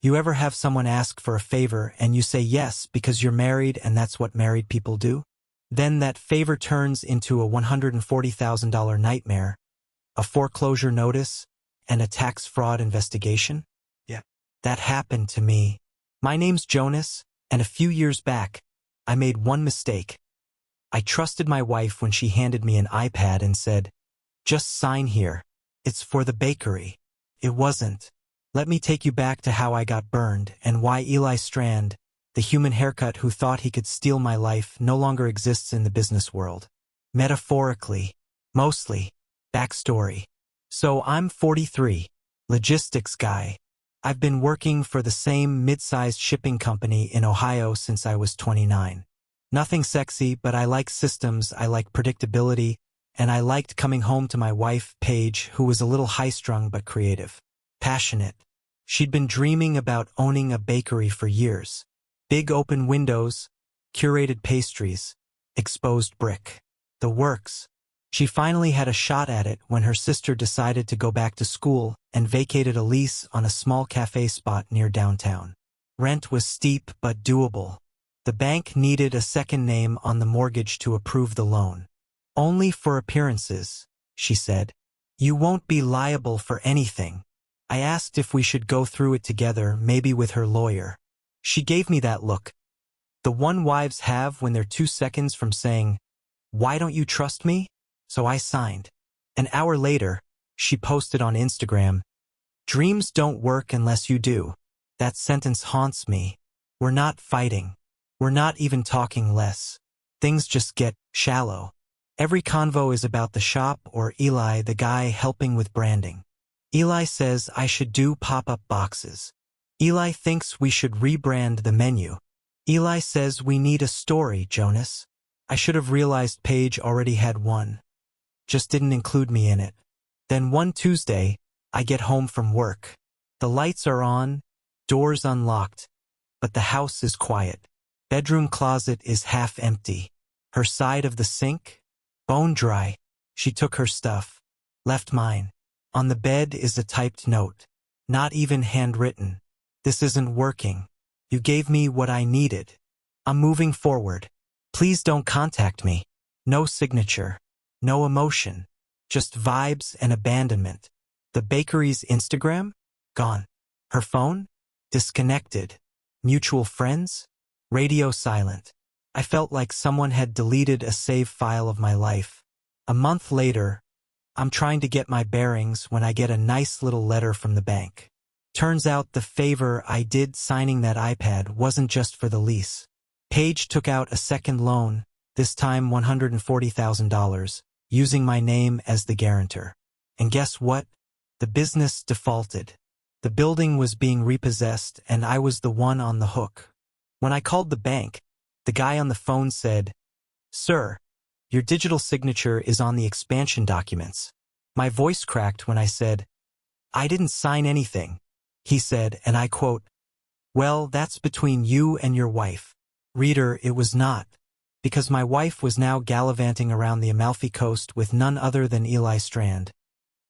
You ever have someone ask for a favor and you say yes because you're married and that's what married people do? Then that favor turns into a $140,000 nightmare, a foreclosure notice, and a tax fraud investigation? Yeah. That happened to me. My name's Jonas, and a few years back, I made one mistake. I trusted my wife when she handed me an iPad and said, "Just sign here. It's for the bakery." It wasn't. Let me take you back to how I got burned and why Eli Strand, the human haircut who thought he could steal my life, no longer exists in the business world. Metaphorically. Mostly. Backstory. So I'm 43. Logistics guy. I've been working for the same mid-sized shipping company in Ohio since I was 29. Nothing sexy, but I like systems, I like predictability, and I liked coming home to my wife, Paige, who was a little high-strung but creative. Passionate. She'd been dreaming about owning a bakery for years. Big open windows, curated pastries, exposed brick. The works. She finally had a shot at it when her sister decided to go back to school and vacated a lease on a small cafe spot near downtown. Rent was steep but doable. The bank needed a second name on the mortgage to approve the loan. "Only for appearances," she said. "You won't be liable for anything." I asked if we should go through it together, maybe with her lawyer. She gave me that look. The one wives have when they're 2 seconds from saying, "Why don't you trust me?" So I signed. An hour later, she posted on Instagram, "Dreams don't work unless you do." That sentence haunts me. We're not fighting. We're not even talking less. Things just get shallow. Every convo is about the shop or Eli, the guy helping with branding. Eli says I should do pop-up boxes. Eli thinks we should rebrand the menu. Eli says we need a story, Jonas. I should have realized Paige already had one. Just didn't include me in it. Then one Tuesday, I get home from work. The lights are on, doors unlocked, but the house is quiet. Bedroom closet is half empty. Her side of the sink? Bone dry. She took her stuff. Left mine. On the bed is a typed note. Not even handwritten. "This isn't working. You gave me what I needed. I'm moving forward. Please don't contact me." No signature. No emotion. Just vibes and abandonment. The bakery's Instagram? Gone. Her phone? Disconnected. Mutual friends? Radio silent. I felt like someone had deleted a save file of my life. A month later, I'm trying to get my bearings when I get a nice little letter from the bank. Turns out the favor I did signing that iPad wasn't just for the lease. Paige took out a second loan, this time $140,000, using my name as the guarantor. And guess what? The business defaulted. The building was being repossessed and I was the one on the hook. When I called the bank, the guy on the phone said, "Sir, your digital signature is on the expansion documents." My voice cracked when I said, "I didn't sign anything." He said, and I quote, "Well, that's between you and your wife." Reader, it was not, because my wife was now gallivanting around the Amalfi Coast with none other than Eli Strand,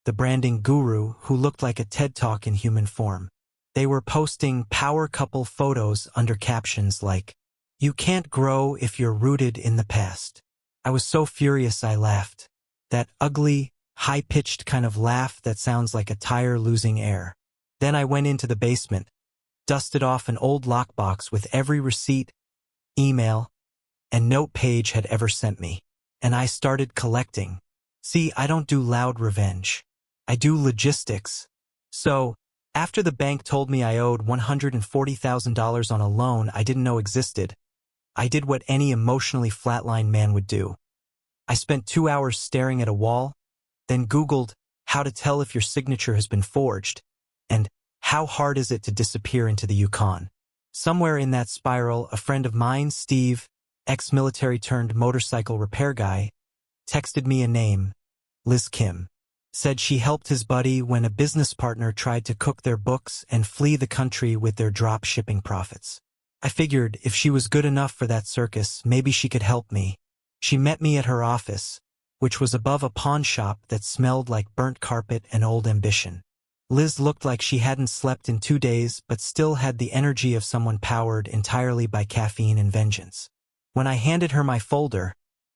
the branding guru who looked like a TED Talk in human form. They were posting power couple photos under captions like, "You can't grow if you're rooted in the past." I was so furious I laughed. That ugly, high-pitched kind of laugh that sounds like a tire losing air. Then I went into the basement, dusted off an old lockbox with every receipt, email, and note Paige had ever sent me. And I started collecting. See, I don't do loud revenge. I do logistics. So, after the bank told me I owed $140,000 on a loan I didn't know existed, I did what any emotionally flatlined man would do. I spent 2 hours staring at a wall, then Googled how to tell if your signature has been forged, and how hard is it to disappear into the Yukon. Somewhere in that spiral, a friend of mine, Steve, ex-military turned motorcycle repair guy, texted me a name, Liz Kim. Said she helped his buddy when a business partner tried to cook their books and flee the country with their drop shipping profits. I figured if she was good enough for that circus, maybe she could help me. She met me at her office, which was above a pawn shop that smelled like burnt carpet and old ambition. Liz looked like she hadn't slept in 2 days but still had the energy of someone powered entirely by caffeine and vengeance. When I handed her my folder,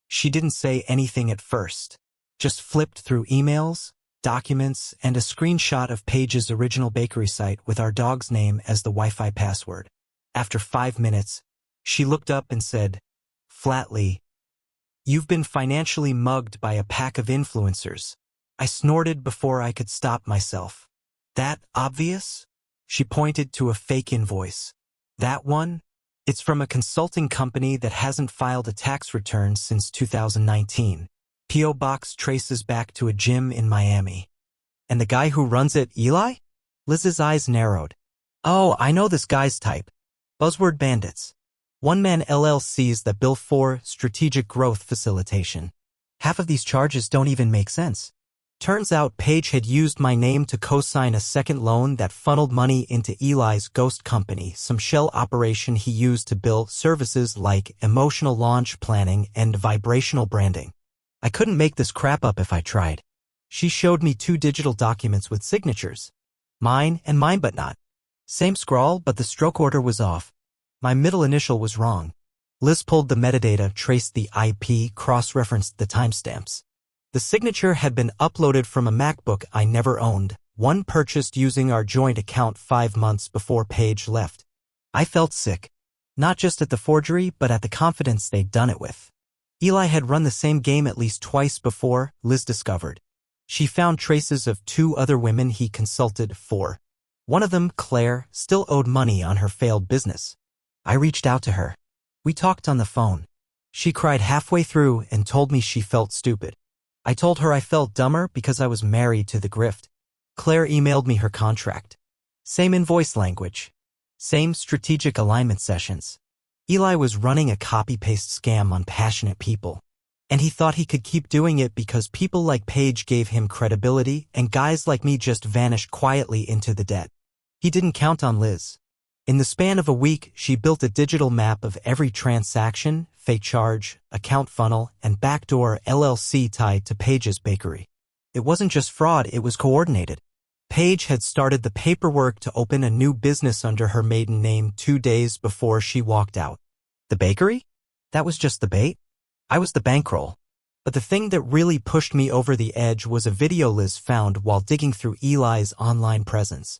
she didn't say anything at first, just flipped through emails, documents, and a screenshot of Paige's original bakery site with our dog's name as the Wi-Fi password. After 5 minutes, she looked up and said, flatly, "You've been financially mugged by a pack of influencers." I snorted before I could stop myself. "That obvious?" She pointed to a fake invoice. "That one? It's from a consulting company that hasn't filed a tax return since 2019. P.O. Box traces back to a gym in Miami." "And the guy who runs it, Eli?" Liz's eyes narrowed. "Oh, I know this guy's type. Buzzword bandits. One-man LLCs that bill for strategic growth facilitation. Half of these charges don't even make sense." Turns out Paige had used my name to co-sign a second loan that funneled money into Eli's ghost company, some shell operation he used to bill services like emotional launch planning and vibrational branding. I couldn't make this crap up if I tried. She showed me 2 digital documents with signatures. Mine and mine but not. Same scrawl, but the stroke order was off. My middle initial was wrong. Liz pulled the metadata, traced the IP, cross-referenced the timestamps. The signature had been uploaded from a MacBook I never owned, one purchased using our joint account 5 months before Paige left. I felt sick. Not just at the forgery, but at the confidence they'd done it with. Eli had run the same game at least twice before, Liz discovered. She found traces of 2 other women he consulted for. One of them, Claire, still owed money on her failed business. I reached out to her. We talked on the phone. She cried halfway through and told me she felt stupid. I told her I felt dumber because I was married to the grift. Claire emailed me her contract. Same invoice language. Same strategic alignment sessions. Eli was running a copy-paste scam on passionate people. And he thought he could keep doing it because people like Paige gave him credibility and guys like me just vanished quietly into the debt. He didn't count on Liz. In the span of a week, she built a digital map of every transaction, fake charge, account funnel, and backdoor LLC tied to Paige's bakery. It wasn't just fraud, it was coordinated. Paige had started the paperwork to open a new business under her maiden name 2 days before she walked out. The bakery? That was just the bait? I was the bankroll. But the thing that really pushed me over the edge was a video Liz found while digging through Eli's online presence.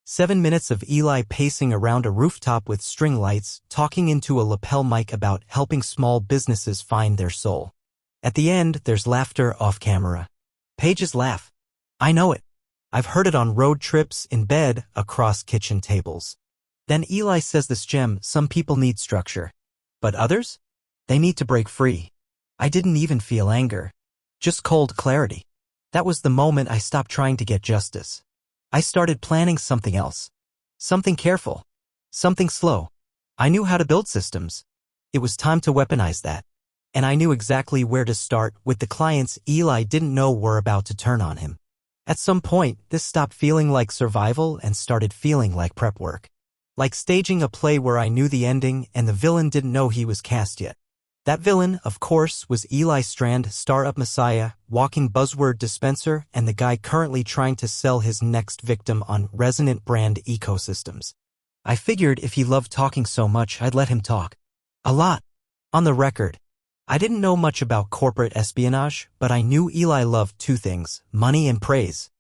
7 minutes of Eli pacing around a rooftop with string lights, talking into a lapel mic about helping small businesses find their soul. At the end, there's laughter off camera. Paige's laugh. I know it. I've heard it on road trips, in bed, across kitchen tables. Then Eli says this gem, some people need structure. But others? They need to break free. I didn't even feel anger. Just cold clarity. That was the moment I stopped trying to get justice. I started planning something else. Something careful. Something slow. I knew how to build systems. It was time to weaponize that. And I knew exactly where to start with the clients Eli didn't know were about to turn on him. At some point, this stopped feeling like survival and started feeling like prep work. Like staging a play where I knew the ending and the villain didn't know he was cast yet. That villain, of course, was Eli Strand, startup messiah, walking buzzword dispenser, and the guy currently trying to sell his next victim on resonant brand ecosystems. I figured if he loved talking so much, I'd let him talk. A lot. On the record. I didn't know much about corporate espionage, but I knew Eli loved 2 things, money and praise.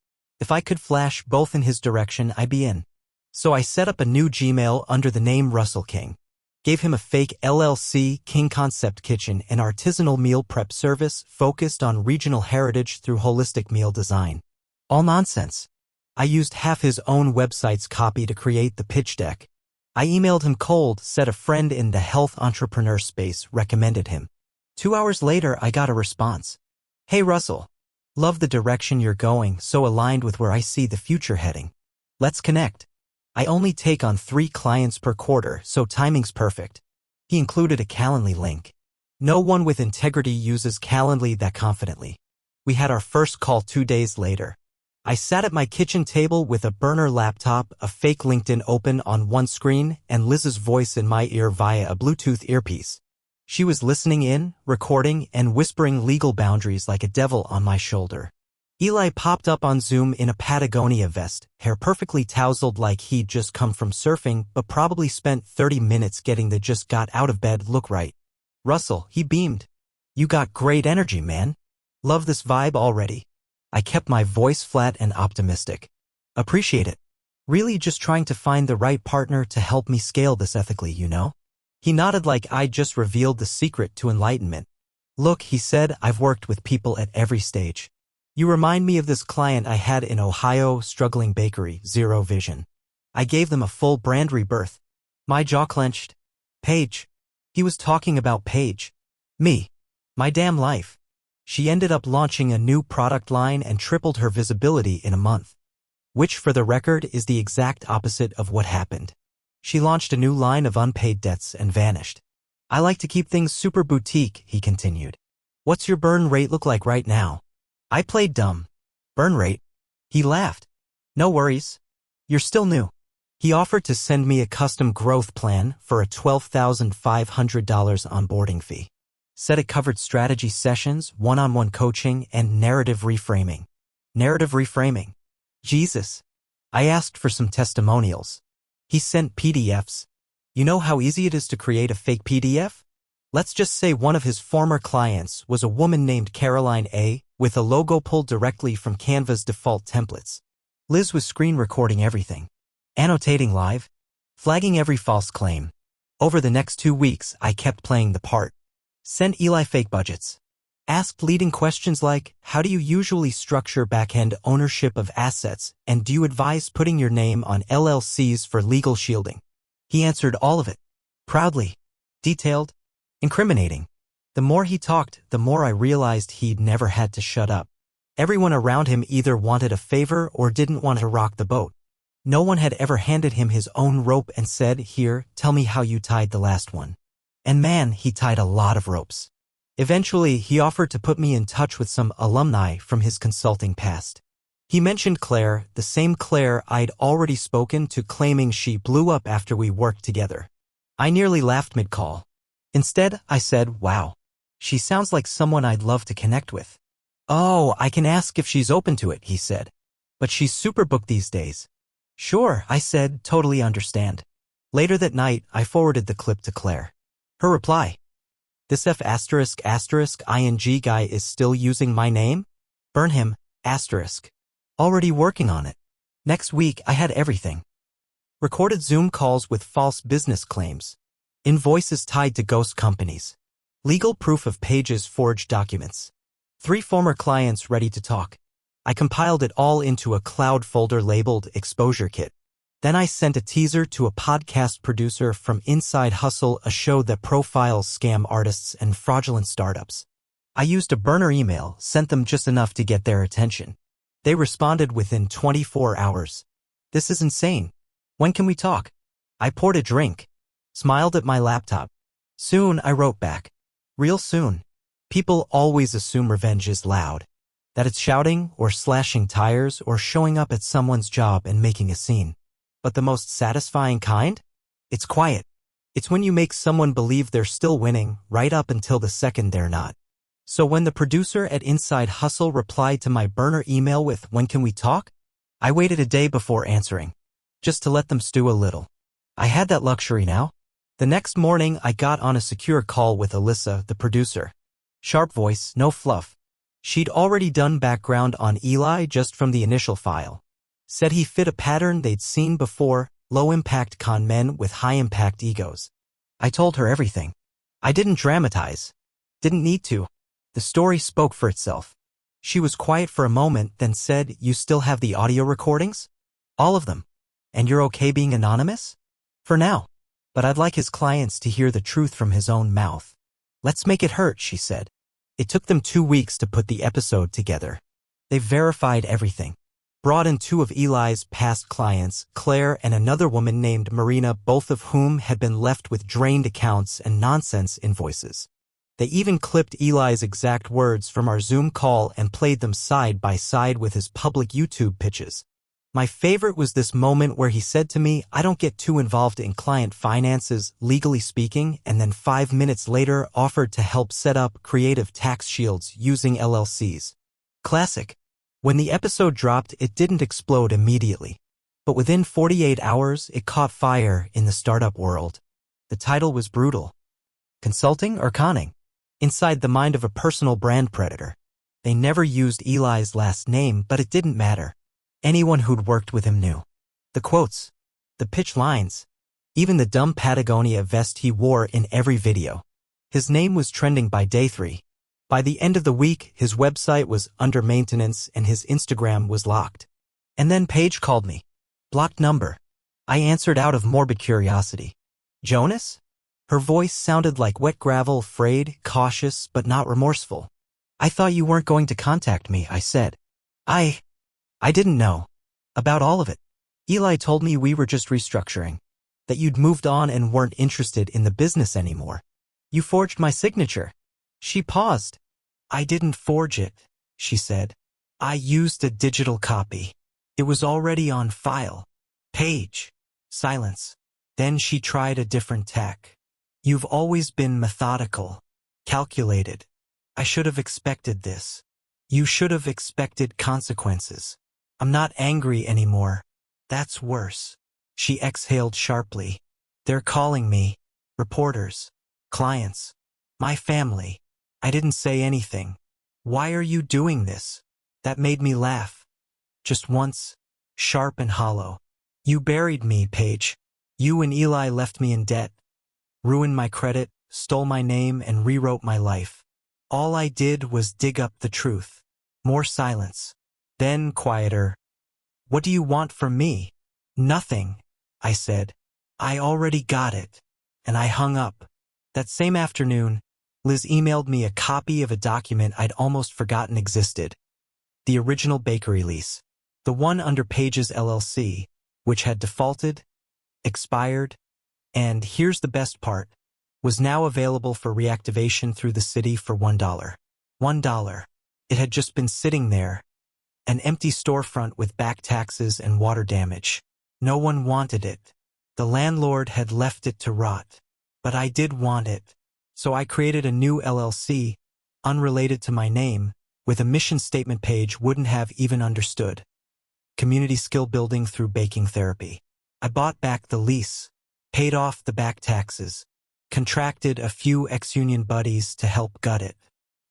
If I could flash both in his direction, I'd be in. So I set up a new Gmail under the name Russell King. Gave him a fake LLC, King Concept Kitchen, an artisanal meal prep service focused on regional heritage through holistic meal design. All nonsense. I used half his own website's copy to create the pitch deck. I emailed him cold, said a friend in the health entrepreneur space recommended him. 2 hours later, I got a response. Hey Russell. Love the direction you're going, so aligned with where I see the future heading. Let's connect. I only take on 3 clients per quarter, so timing's perfect. He included a Calendly link. No one with integrity uses Calendly that confidently. We had our first call 2 days later. I sat at my kitchen table with a burner laptop, a fake LinkedIn open on one screen, and Liz's voice in my ear via a Bluetooth earpiece. She was listening in, recording, and whispering legal boundaries like a devil on my shoulder. Eli popped up on Zoom in a Patagonia vest, hair perfectly tousled like he'd just come from surfing but probably spent 30 minutes getting the just got out of bed look right. Russell, he beamed. You got great energy, man. Love this vibe already. I kept my voice flat and optimistic. Appreciate it. Really just trying to find the right partner to help me scale this ethically, you know? He nodded like I'd just revealed the secret to enlightenment. Look, he said, I've worked with people at every stage. You remind me of this client I had in Ohio, struggling bakery, zero vision. I gave them a full brand rebirth. My jaw clenched. Paige. He was talking about Paige. Me. My damn life. She ended up launching a new product line and tripled her visibility in a month. Which, for the record, is the exact opposite of what happened. She launched a new line of unpaid debts and vanished. I like to keep things super boutique, he continued. What's your burn rate look like right now? I played dumb. Burn rate? He laughed. No worries. You're still new. He offered to send me a custom growth plan for a $12,500 onboarding fee. Said it covered strategy sessions, one-on-one coaching, and narrative reframing. Narrative reframing. Jesus. I asked for some testimonials. He sent PDFs. You know how easy it is to create a fake PDF? Let's just say one of his former clients was a woman named Caroline A., with a logo pulled directly from Canva's default templates. Liz was screen recording everything. Annotating live. Flagging every false claim. Over the next 2 weeks, I kept playing the part. Sent Eli fake budgets. Asked leading questions like, how do you usually structure back-end ownership of assets, and do you advise putting your name on LLCs for legal shielding? He answered all of it. Proudly. Detailed. Incriminating. The more he talked, the more I realized he'd never had to shut up. Everyone around him either wanted a favor or didn't want to rock the boat. No one had ever handed him his own rope and said, here, tell me how you tied the last one. And man, he tied a lot of ropes. Eventually, he offered to put me in touch with some alumni from his consulting past. He mentioned Claire, the same Claire I'd already spoken to, claiming she blew up after we worked together. I nearly laughed mid-call. Instead, I said, wow. She sounds like someone I'd love to connect with. Oh, I can ask if she's open to it, he said. But she's super booked these days. Sure, I said, totally understand. Later that night, I forwarded the clip to Claire. Her reply. This ***ing guy is still using my name? Burn him, ***. Already working on it. Next week, I had everything. Recorded Zoom calls with false business claims. Invoices tied to ghost companies. Legal proof of Paige's forged documents. 3 former clients ready to talk. I compiled it all into a cloud folder labeled Exposure Kit. Then I sent a teaser to a podcast producer from Inside Hustle, a show that profiles scam artists and fraudulent startups. I used a burner email, sent them just enough to get their attention. They responded within 24 hours. This is insane. When can we talk? I poured a drink. Smiled at my laptop. Soon, I wrote back. Real soon. People always assume revenge is loud. That it's shouting or slashing tires or showing up at someone's job and making a scene. But the most satisfying kind? It's quiet. It's when you make someone believe they're still winning, right up until the second they're not. So when the producer at Inside Hustle replied to my burner email with, when can we talk? I waited a day before answering. Just to let them stew a little. I had that luxury now. The next morning, I got on a secure call with Alyssa, the producer. Sharp voice, no fluff. She'd already done background on Eli just from the initial file. Said he fit a pattern they'd seen before, low-impact con men with high-impact egos. I told her everything. I didn't dramatize. Didn't need to. The story spoke for itself. She was quiet for a moment, then said, you still have the audio recordings? All of them. And you're okay being anonymous? For now. But I'd like his clients to hear the truth from his own mouth. Let's make it hurt, she said. It took them 2 weeks to put the episode together. They verified everything. Brought in 2 of Eli's past clients, Claire and another woman named Marina, both of whom had been left with drained accounts and nonsense invoices. They even clipped Eli's exact words from our Zoom call and played them side by side with his public YouTube pitches. My favorite was this moment where he said to me, I don't get too involved in client finances, legally speaking, and then 5 minutes later offered to help set up creative tax shields using LLCs. Classic. When the episode dropped, it didn't explode immediately. But within 48 hours, it caught fire in the startup world. The title was brutal. Consulting or conning? Inside the mind of a personal brand predator. They never used Eli's last name, but it didn't matter. Anyone who'd worked with him knew. The quotes, the pitch lines, even the dumb Patagonia vest he wore in every video. His name was trending by day 3. By the end of the week, his website was under maintenance and his Instagram was locked. And then Paige called me. Blocked number. I answered out of morbid curiosity. Jonas? Her voice sounded like wet gravel, afraid, cautious, but not remorseful. I thought you weren't going to contact me, I said. I didn't know. About all of it. Eli told me we were just restructuring. That you'd moved on and weren't interested in the business anymore. You forged my signature. She paused. I didn't forge it, she said. I used a digital copy. It was already on file. Paige. Silence. Then she tried a different tack. You've always been methodical. Calculated. I should have expected this. You should have expected consequences. I'm not angry anymore. That's worse. She exhaled sharply. They're calling me. Reporters. Clients. My family. I didn't say anything. Why are you doing this? That made me laugh. Just once. Sharp and hollow. You buried me, Paige. You and Eli left me in debt. Ruined my credit, stole my name, and rewrote my life. All I did was dig up the truth. More silence. Then quieter. What do you want from me? Nothing, I said. I already got it. And I hung up. That same afternoon, Liz emailed me a copy of a document I'd almost forgotten existed. The original bakery lease. The one under Paige's LLC, which had defaulted, expired, and here's the best part, was now available for reactivation through the city for $1. $1. It had just been sitting there, an empty storefront with back taxes and water damage. No one wanted it. The landlord had left it to rot. But I did want it. So I created a new LLC, unrelated to my name, with a mission statement Paige wouldn't have even understood. Community skill building through baking therapy. I bought back the lease, paid off the back taxes, contracted a few ex-union buddies to help gut it,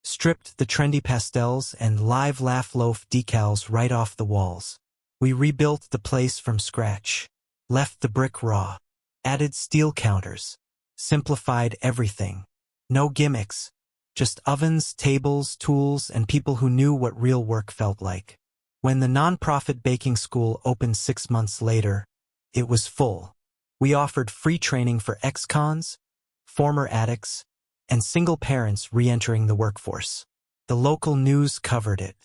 stripped the trendy pastels and live laugh loaf decals right off the walls. We rebuilt the place from scratch, left the brick raw, added steel counters, simplified everything. No gimmicks, just ovens, tables, tools, and people who knew what real work felt like. When the nonprofit baking school opened 6 months later, it was full. We offered free training for ex-cons, former addicts, and single parents re-entering the workforce. The local news covered it.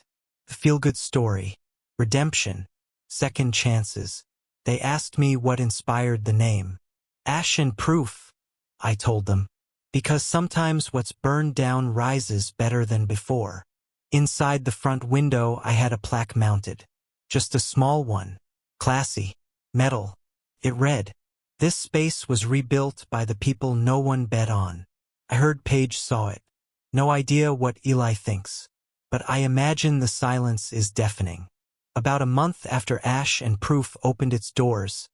The feel-good story, redemption, second chances. They asked me what inspired the name. Ash and proof, I told them. Because sometimes what's burned down rises better than before. Inside the front window, I had a plaque mounted. Just a small one. Classy. Metal. It read, "This space was rebuilt by the people no one bet on." I heard Paige saw it. No idea what Eli thinks. But I imagine the silence is deafening. About a month after Ash and Proof opened its doors,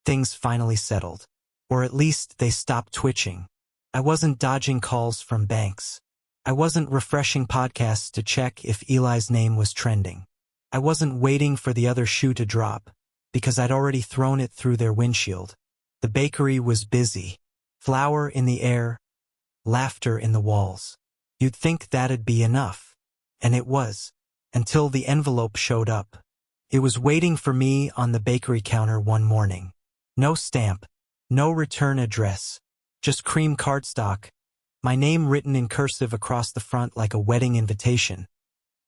things finally settled. Or at least they stopped twitching. I wasn't dodging calls from banks. I wasn't refreshing podcasts to check if Eli's name was trending. I wasn't waiting for the other shoe to drop, because I'd already thrown it through their windshield. The bakery was busy. Flour in the air, laughter in the walls. You'd think that'd be enough. And it was. Until the envelope showed up. It was waiting for me on the bakery counter one morning. No stamp. No return address. Just cream cardstock. My name written in cursive across the front like a wedding invitation.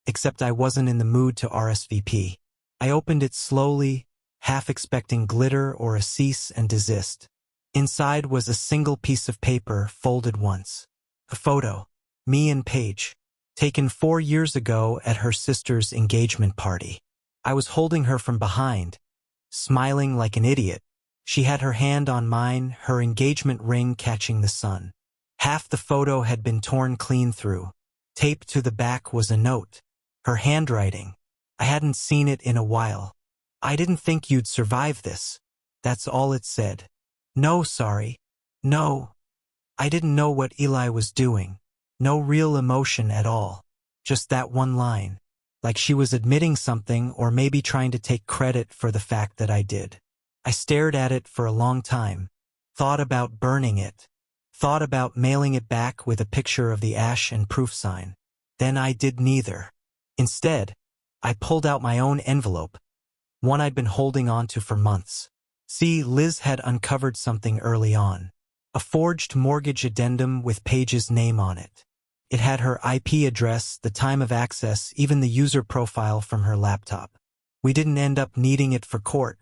Except I wasn't in the mood to RSVP. I opened it slowly, half expecting glitter or a cease and desist. Inside was a single piece of paper folded once. A photo. Me and Paige. Taken 4 years ago at her sister's engagement party. I was holding her from behind, smiling like an idiot. She had her hand on mine, her engagement ring catching the sun. Half the photo had been torn clean through. Taped to the back was a note. Her handwriting. I hadn't seen it in a while. I didn't think you'd survive this. That's all it said. No, sorry. No. I didn't know what Eli was doing. No real emotion at all. Just that one line. Like she was admitting something or maybe trying to take credit for the fact that I did. I stared at it for a long time. Thought about burning it. Thought about mailing it back with a picture of the ash and proof sign. Then I did neither. Instead, I pulled out my own envelope, one I'd been holding on to for months. See, Liz had uncovered something early on. A forged mortgage addendum with Paige's name on it. It had her IP address, the time of access, even the user profile from her laptop. We didn't end up needing it for court,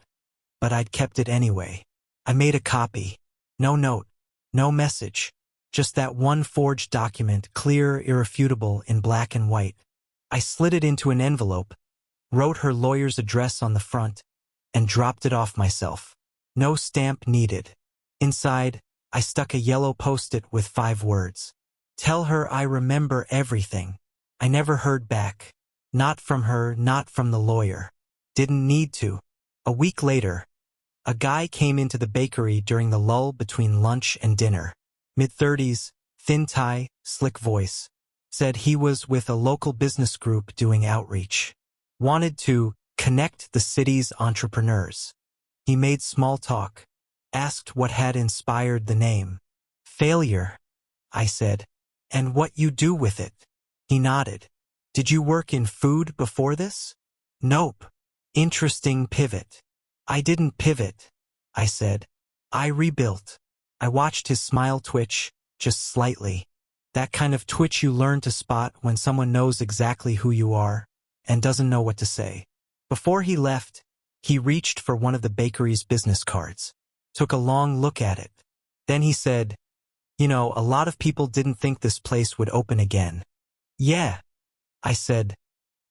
but I'd kept it anyway. I made a copy. No note, no message. Just that one forged document, clear, irrefutable, in black and white. I slid it into an envelope, wrote her lawyer's address on the front, and dropped it off myself. No stamp needed. Inside, I stuck a yellow post-it with 5 words. Tell her I remember everything. I never heard back. Not from her, not from the lawyer. Didn't need to. A week later, a guy came into the bakery during the lull between lunch and dinner. Mid-30s, thin tie, slick voice. Said he was with a local business group doing outreach. Wanted to connect the city's entrepreneurs. He made small talk. Asked what had inspired the name. Failure, I said. And what you do with it. He nodded. Did you work in food before this? Nope. Interesting pivot. I didn't pivot, I said. I rebuilt. I watched his smile twitch, just slightly. That kind of twitch you learn to spot when someone knows exactly who you are and doesn't know what to say. Before he left, he reached for one of the bakery's business cards. Took a long look at it. Then he said, "You know, a lot of people didn't think this place would open again." Yeah, I said.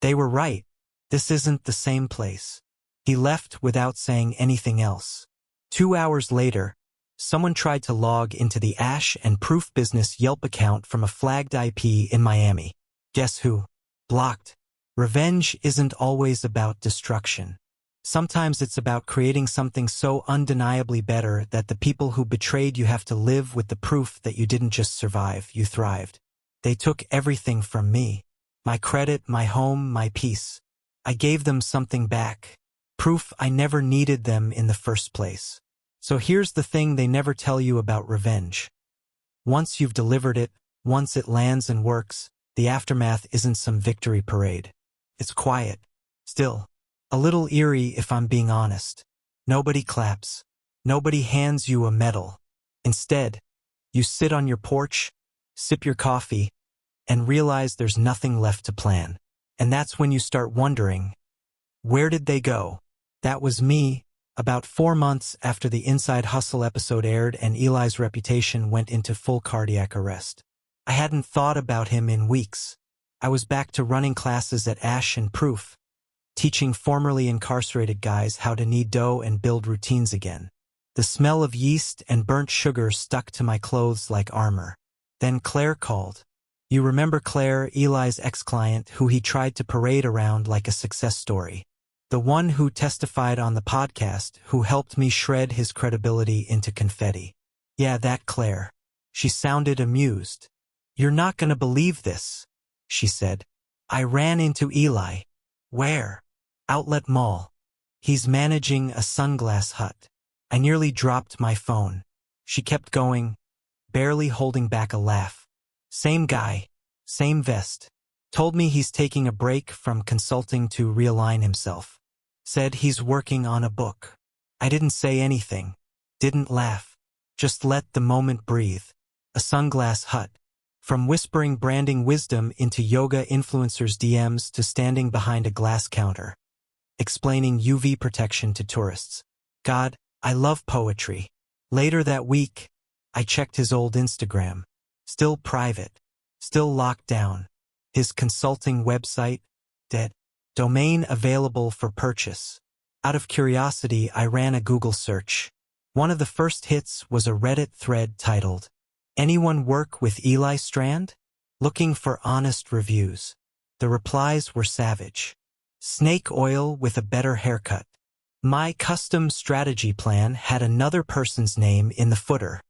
They were right. This isn't the same place. He left without saying anything else. 2 hours later, someone tried to log into the Ash and Proof Business Yelp account from a flagged IP in Miami. Guess who? Blocked. Revenge isn't always about destruction. Sometimes it's about creating something so undeniably better that the people who betrayed you have to live with the proof that you didn't just survive, you thrived. They took everything from me. My credit, my home, my peace. I gave them something back. Proof I never needed them in the first place. So here's the thing they never tell you about revenge. Once you've delivered it, once it lands and works, the aftermath isn't some victory parade. It's quiet. Still. A little eerie if I'm being honest. Nobody claps. Nobody hands you a medal. Instead, you sit on your porch, sip your coffee, and realize there's nothing left to plan. And that's when you start wondering, where did they go? That was me, about 4 months after the Inside Hustle episode aired and Eli's reputation went into full cardiac arrest. I hadn't thought about him in weeks. I was back to running classes at Ash and Proof, teaching formerly incarcerated guys how to knead dough and build routines again. The smell of yeast and burnt sugar stuck to my clothes like armor. Then Claire called. You remember Claire, Eli's ex-client, who he tried to parade around like a success story. The one who testified on the podcast, who helped me shred his credibility into confetti. Yeah, that Claire. She sounded amused. You're not gonna believe this, she said. I ran into Eli. Where? Outlet Mall. He's managing a sunglass hut. I nearly dropped my phone. She kept going, barely holding back a laugh. Same guy, same vest. Told me he's taking a break from consulting to realign himself. Said he's working on a book. I didn't say anything. Didn't laugh. Just let the moment breathe. A sunglass hut. From whispering branding wisdom into yoga influencers' DMs to standing behind a glass counter. Explaining UV protection to tourists. God, I love poetry. Later that week, I checked his old Instagram. Still private. Still locked down. His consulting website, dead. Domain available for purchase. Out of curiosity, I ran a Google search. One of the first hits was a Reddit thread titled, "Anyone work with Eli Strand?" Looking for honest reviews. The replies were savage. Snake oil with a better haircut. My custom strategy plan had another person's name in the footer.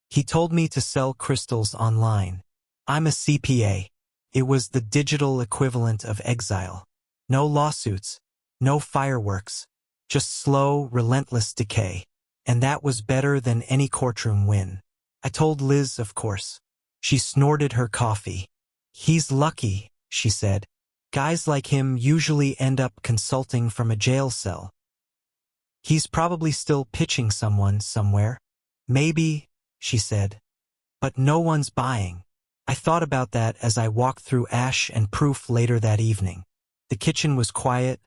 He told me to sell crystals online. I'm a CPA. It was the digital equivalent of exile. No lawsuits, no fireworks, just slow, relentless decay. And that was better than any courtroom win. I told Liz, of course. She snorted her coffee. He's lucky, she said. Guys like him usually end up consulting from a jail cell. He's probably still pitching someone somewhere. Maybe, she said. But no one's buying. I thought about that as I walked through Ash and Proof later that evening. The kitchen was quiet,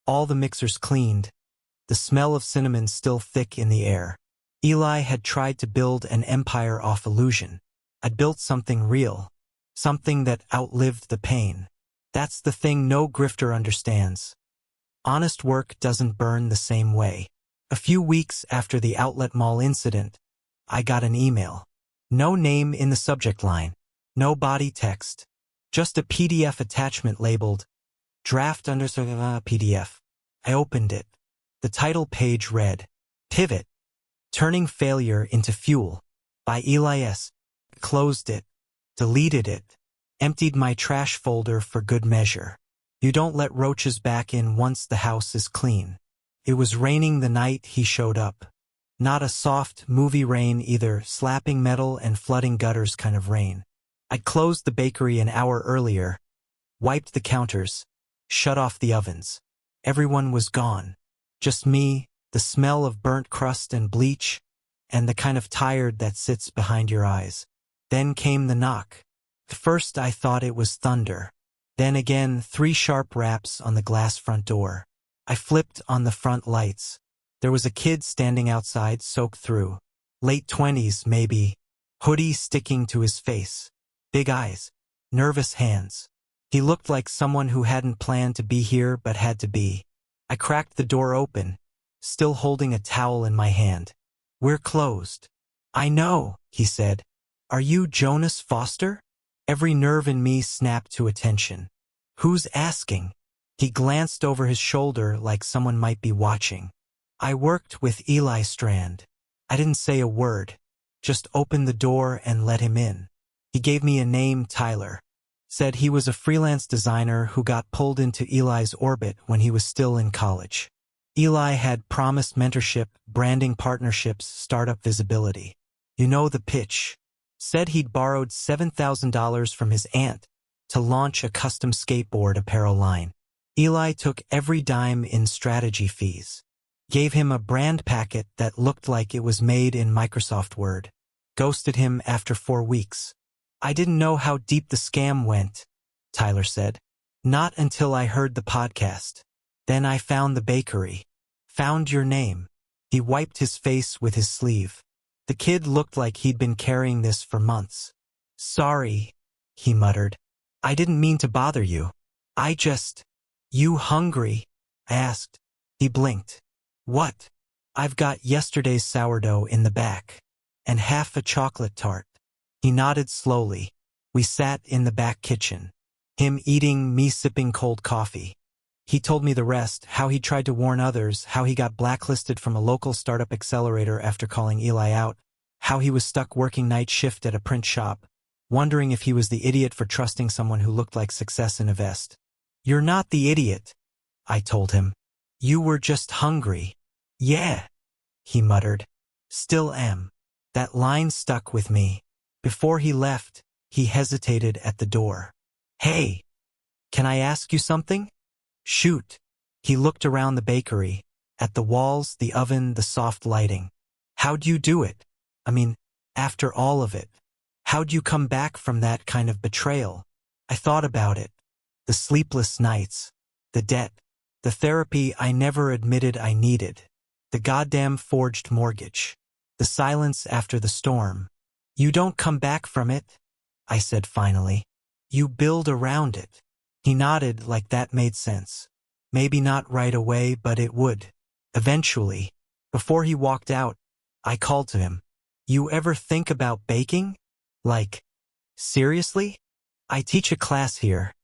all the mixers cleaned, the smell of cinnamon still thick in the air. Eli had tried to build an empire off illusion. I'd built something real, something that outlived the pain. That's the thing no grifter understands. Honest work doesn't burn the same way. A few weeks after the outlet mall incident, I got an email. No name in the subject line. No body text. Just a PDF attachment labeled Draft PDF. I opened it. The title page read, Pivot. Turning Failure into Fuel, by Eli S. Closed it. Deleted it. Emptied my trash folder for good measure. You don't let roaches back in once the house is clean. It was raining the night he showed up. Not a soft movie rain either, slapping metal and flooding gutters kind of rain. I'd closed the bakery an hour earlier, wiped the counters, shut off the ovens. Everyone was gone. Just me, the smell of burnt crust and bleach, and the kind of tired that sits behind your eyes. Then came the knock. At first I thought it was thunder. Then again 3 sharp raps on the glass front door. I flipped on the front lights. There was a kid standing outside, soaked through. Late 20s, maybe. Hoodie sticking to his face. Big eyes. Nervous hands. He looked like someone who hadn't planned to be here but had to be. I cracked the door open, still holding a towel in my hand. We're closed. I know, he said. Are you Jonas Foster? Every nerve in me snapped to attention. Who's asking? He glanced over his shoulder like someone might be watching. I worked with Eli Strand. I didn't say a word, just opened the door and let him in. He gave me a name, Tyler. Said he was a freelance designer who got pulled into Eli's orbit when he was still in college. Eli had promised mentorship, branding partnerships, startup visibility. You know the pitch. Said he'd borrowed $7,000 from his aunt to launch a custom skateboard apparel line. Eli took every dime in strategy fees. Gave him a brand packet that looked like it was made in Microsoft Word. Ghosted him after 4 weeks. I didn't know how deep the scam went, Tyler said. Not until I heard the podcast. Then I found the bakery. Found your name. He wiped his face with his sleeve. The kid looked like he'd been carrying this for months. Sorry, he muttered. I didn't mean to bother you. You hungry? I asked. He blinked. What? I've got yesterday's sourdough in the back. And half a chocolate tart. He nodded slowly. We sat in the back kitchen. Him eating, me sipping cold coffee. He told me the rest, how he tried to warn others, how he got blacklisted from a local startup accelerator after calling Eli out, how he was stuck working night shift at a print shop, wondering if he was the idiot for trusting someone who looked like success in a vest. You're not the idiot, I told him. You were just hungry. Yeah, he muttered. Still am. That line stuck with me. Before he left, he hesitated at the door. Hey, can I ask you something? Shoot. He looked around the bakery, at the walls, the oven, the soft lighting. How'd you do it? I mean, after all of it. How'd you come back from that kind of betrayal? I thought about it. The sleepless nights. The debt. The therapy I never admitted I needed. The goddamn forged mortgage. The silence after the storm. You don't come back from it, I said finally. You build around it. He nodded like that made sense. Maybe not right away, but it would. Eventually. Before he walked out, I called to him. You ever think about baking? Like, seriously? I teach a class here,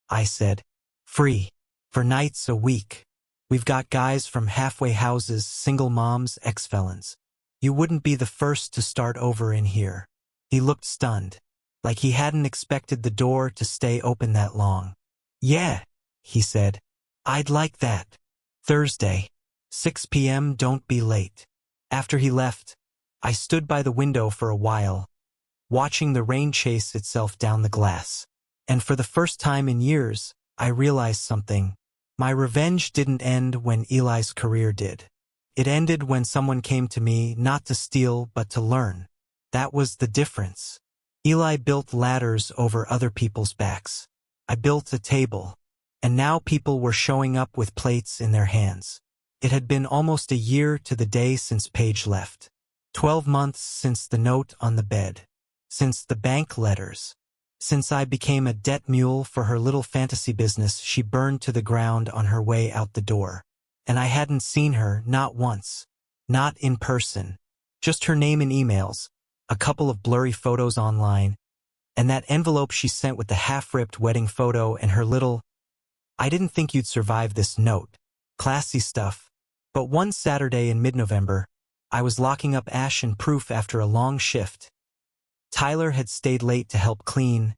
I said. Free. For nights a week. We've got guys from halfway houses, single moms, ex-felons. You wouldn't be the first to start over in here. He looked stunned, like he hadn't expected the door to stay open that long. Yeah, he said. I'd like that. Thursday, 6 p.m. Don't be late. After he left, I stood by the window for a while, watching the rain chase itself down the glass. And for the first time in years, I realized something. My revenge didn't end when Eli's career did. It ended when someone came to me not to steal but to learn. That was the difference. Eli built ladders over other people's backs. I built a table. And now people were showing up with plates in their hands. It had been almost a year to the day since Paige left. 12 months since the note on the bed. Since the bank letters. Since I became a debt mule for her little fantasy business she burned to the ground on her way out the door. And I hadn't seen her, not once. Not in person. Just her name in emails, a couple of blurry photos online, and that envelope she sent with the half-ripped wedding photo and her little, "I didn't think you'd survive this" note. Classy stuff. But one Saturday in mid-November, I was locking up ash and proof after a long shift. Tyler had stayed late to help clean,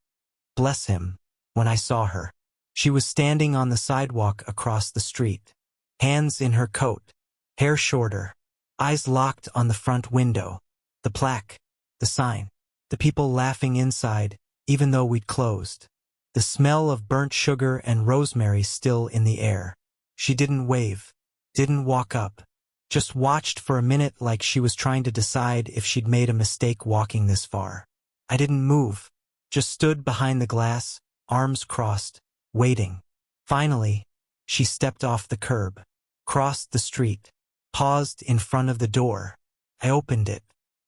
bless him, when I saw her. She was standing on the sidewalk across the street, hands in her coat, hair shorter, eyes locked on the front window, the plaque, the sign, the people laughing inside, even though we'd closed. The smell of burnt sugar and rosemary still in the air. She didn't wave, didn't walk up, just watched for a minute like she was trying to decide if she'd made a mistake walking this far. I didn't move, just stood behind the glass, arms crossed, waiting. Finally, she stepped off the curb, crossed the street, paused in front of the door. I opened it.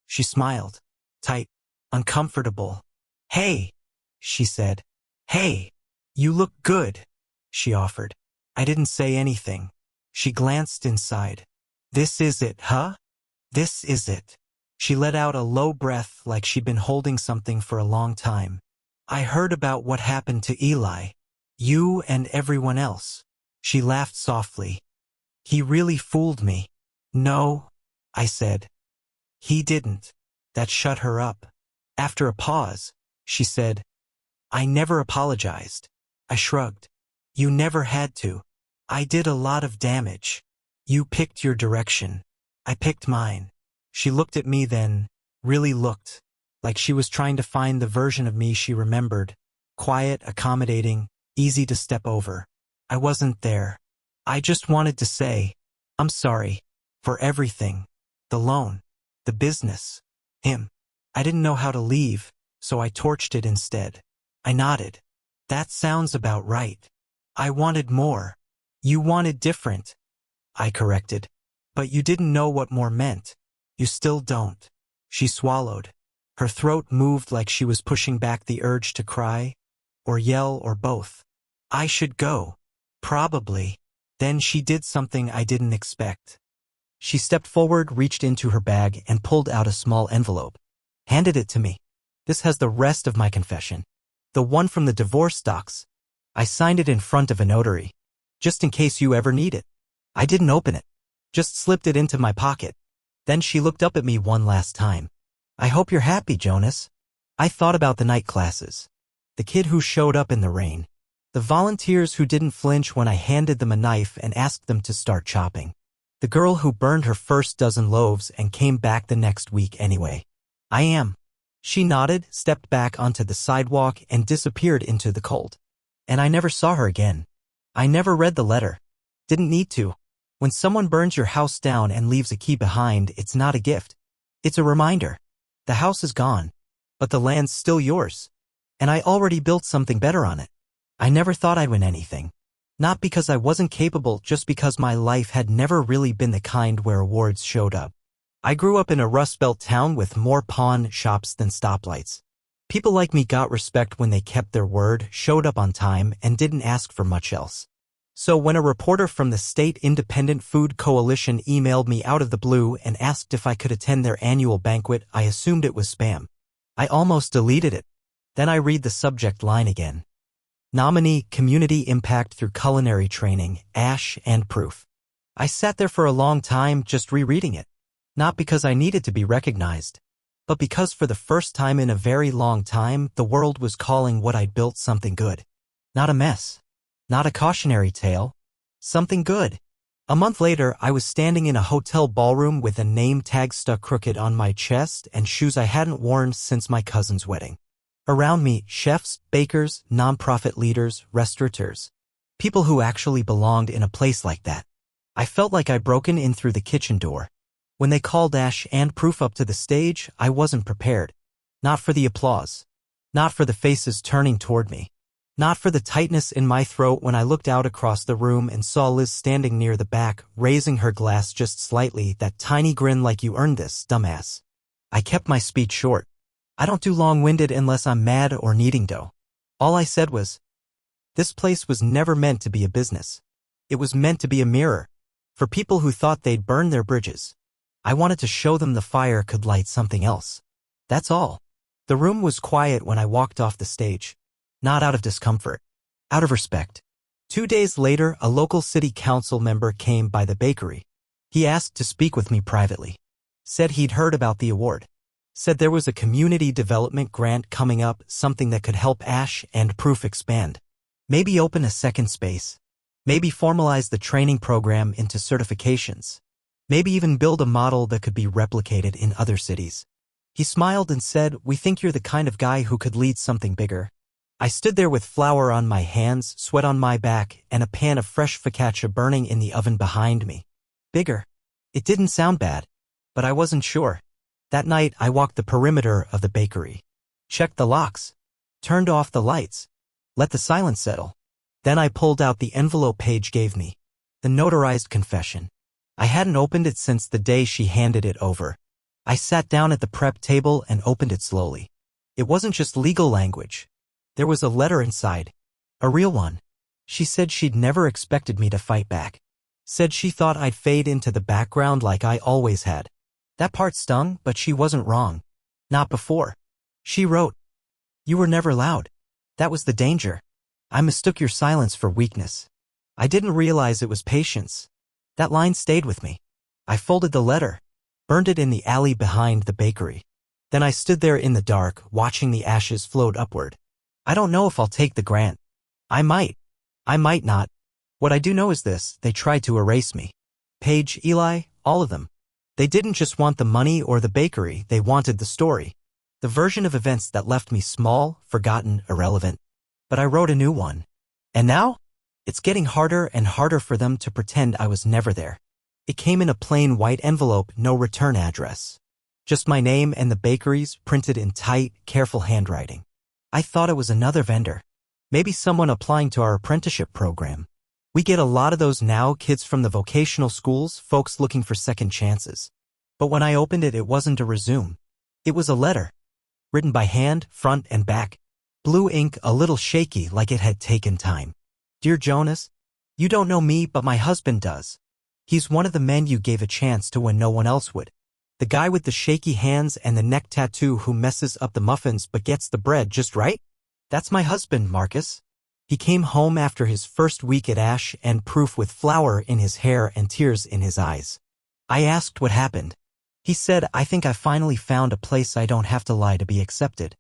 She smiled, tight, uncomfortable. "Hey," she said. "Hey, you look good," she offered. I didn't say anything. She glanced inside. "This is it, huh? This is it." She let out a low breath like she'd been holding something for a long time. "I heard about what happened to Eli. You and everyone else." She laughed softly. "He really fooled me." "No," I said. "He didn't." That shut her up. After a pause, she said, "I never apologized." I shrugged. "You never had to. I did a lot of damage. You picked your direction. I picked mine." She looked at me then, really looked, like she was trying to find the version of me she remembered, quiet, accommodating, easy to step over. I wasn't there. I just wanted to say, "I'm sorry. For everything. The loan. The business. Him." I didn't know how to leave, so I torched it instead. I nodded. "That sounds about right. I wanted more." "You wanted different," I corrected. "But you didn't know what more meant. You still don't." She swallowed. Her throat moved like she was pushing back the urge to cry, or yell, or both. "I should go." "Probably." Then she did something I didn't expect. She stepped forward, reached into her bag, and pulled out a small envelope. Handed it to me. "This has the rest of my confession. The one from the divorce docs." I signed it in front of a notary. "Just in case you ever need it." I didn't open it. Just slipped it into my pocket. Then she looked up at me one last time. "I hope you're happy, Jonas." I thought about the night classes. The kid who showed up in the rain. The volunteers who didn't flinch when I handed them a knife and asked them to start chopping. The girl who burned her first dozen loaves and came back the next week anyway. "I am." She nodded, stepped back onto the sidewalk, and disappeared into the cold. And I never saw her again. I never read the letter. Didn't need to. When someone burns your house down and leaves a key behind, it's not a gift. It's a reminder. The house is gone, but the land's still yours. And I already built something better on it. I never thought I'd win anything. Not because I wasn't capable, just because my life had never really been the kind where awards showed up. I grew up in a Rust Belt town with more pawn shops than stoplights. People like me got respect when they kept their word, showed up on time, and didn't ask for much else. So when a reporter from the State Independent Food Coalition emailed me out of the blue and asked if I could attend their annual banquet, I assumed it was spam. I almost deleted it. Then I read the subject line again. Nominee Community Impact Through Culinary Training, Ash and Proof. I sat there for a long time just rereading it. Not because I needed to be recognized, but because for the first time in a very long time, the world was calling what I'd built something good. Not a mess. Not a cautionary tale. Something good. A month later, I was standing in a hotel ballroom with a name tag stuck crooked on my chest and shoes I hadn't worn since my cousin's wedding. Around me, chefs, bakers, nonprofit leaders, restaurateurs. People who actually belonged in a place like that. I felt like I'd broken in through the kitchen door. When they called Ash and Proof up to the stage, I wasn't prepared. Not for the applause. Not for the faces turning toward me. Not for the tightness in my throat when I looked out across the room and saw Liz standing near the back, raising her glass just slightly, that tiny grin like you earned this, dumbass. I kept my speech short. I don't do long-winded unless I'm mad or needing dough. All I said was, this place was never meant to be a business. It was meant to be a mirror. For people who thought they'd burn their bridges. I wanted to show them the fire could light something else. That's all. The room was quiet when I walked off the stage. Not out of discomfort. Out of respect. 2 days later, a local city council member came by the bakery. He asked to speak with me privately. Said he'd heard about the award. Said there was a community development grant coming up, something that could help Ash and Proof expand. Maybe open a second space. Maybe formalize the training program into certifications. Maybe even build a model that could be replicated in other cities. He smiled and said, "We think you're the kind of guy who could lead something bigger." I stood there with flour on my hands, sweat on my back, and a pan of fresh focaccia burning in the oven behind me. Bigger. It didn't sound bad, but I wasn't sure. That night, I walked the perimeter of the bakery. Checked the locks. Turned off the lights. Let the silence settle. Then I pulled out the envelope Paige gave me. The notarized confession. I hadn't opened it since the day she handed it over. I sat down at the prep table and opened it slowly. It wasn't just legal language. There was a letter inside. A real one. She said she'd never expected me to fight back. Said she thought I'd fade into the background like I always had. That part stung, but she wasn't wrong. Not before. She wrote, "You were never loud. That was the danger. I mistook your silence for weakness. I didn't realize it was patience." That line stayed with me. I folded the letter, burned it in the alley behind the bakery. Then I stood there in the dark, watching the ashes float upward. I don't know if I'll take the grant. I might. I might not. What I do know is this: they tried to erase me. Paige, Eli, all of them. They didn't just want the money or the bakery, they wanted the story. The version of events that left me small, forgotten, irrelevant. But I wrote a new one. And now? It's getting harder and harder for them to pretend I was never there. It came in a plain white envelope, no return address. Just my name and the bakeries, printed in tight, careful handwriting. I thought it was another vendor. Maybe someone applying to our apprenticeship program. We get a lot of those now, kids from the vocational schools, folks looking for second chances. But when I opened it, it wasn't a resume. It was a letter. Written by hand, front and back. Blue ink, a little shaky, like it had taken time. "Dear Jonas, you don't know me, but my husband does. He's one of the men you gave a chance to when no one else would. The guy with the shaky hands and the neck tattoo who messes up the muffins but gets the bread just right? That's my husband, Marcus. He came home after his first week at Ash and Proof with flour in his hair and tears in his eyes. I asked what happened. He said, I think I finally found a place I don't have to lie to be accepted.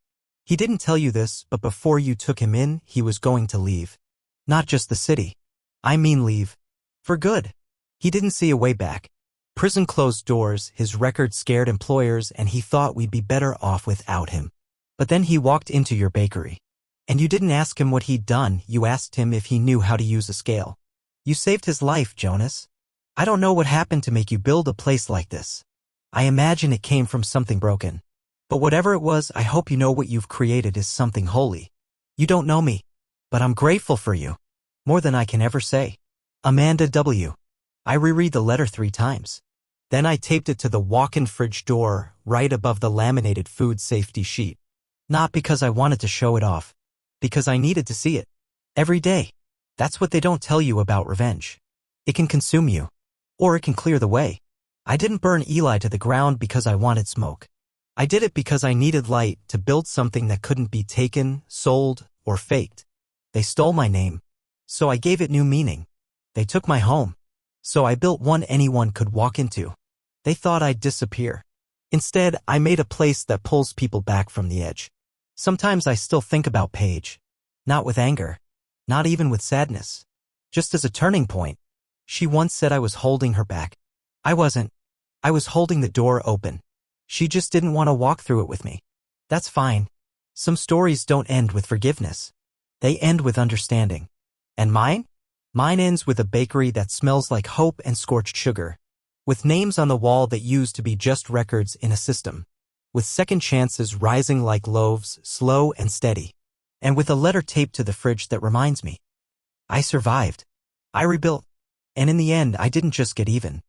He didn't tell you this, but before you took him in, he was going to leave. Not just the city. I mean leave. For good. He didn't see a way back. Prison closed doors, his record scared employers, and he thought we'd be better off without him. But then he walked into your bakery. And you didn't ask him what he'd done, you asked him if he knew how to use a scale. You saved his life, Jonas. I don't know what happened to make you build a place like this. I imagine it came from something broken. But whatever it was, I hope you know what you've created is something holy. You don't know me, but I'm grateful for you. More than I can ever say. Amanda W. I reread the letter 3 times. Then I taped it to the walk-in fridge door, right above the laminated food safety sheet. Not because I wanted to show it off. Because I needed to see it. Every day. That's what they don't tell you about revenge. It can consume you. Or it can clear the way. I didn't burn Eli to the ground because I wanted smoke. I did it because I needed light to build something that couldn't be taken, sold, or faked. They stole my name, so I gave it new meaning. They took my home, so I built one anyone could walk into. They thought I'd disappear. Instead, I made a place that pulls people back from the edge. Sometimes I still think about Paige. Not with anger. Not even with sadness. Just as a turning point. She once said I was holding her back. I wasn't. I was holding the door open. She just didn't want to walk through it with me. That's fine. Some stories don't end with forgiveness. They end with understanding. And mine? Mine ends with a bakery that smells like hope and scorched sugar. With names on the wall that used to be just records in a system. With second chances rising like loaves, slow and steady. And with a letter taped to the fridge that reminds me. I survived. I rebuilt. And in the end, I didn't just get even.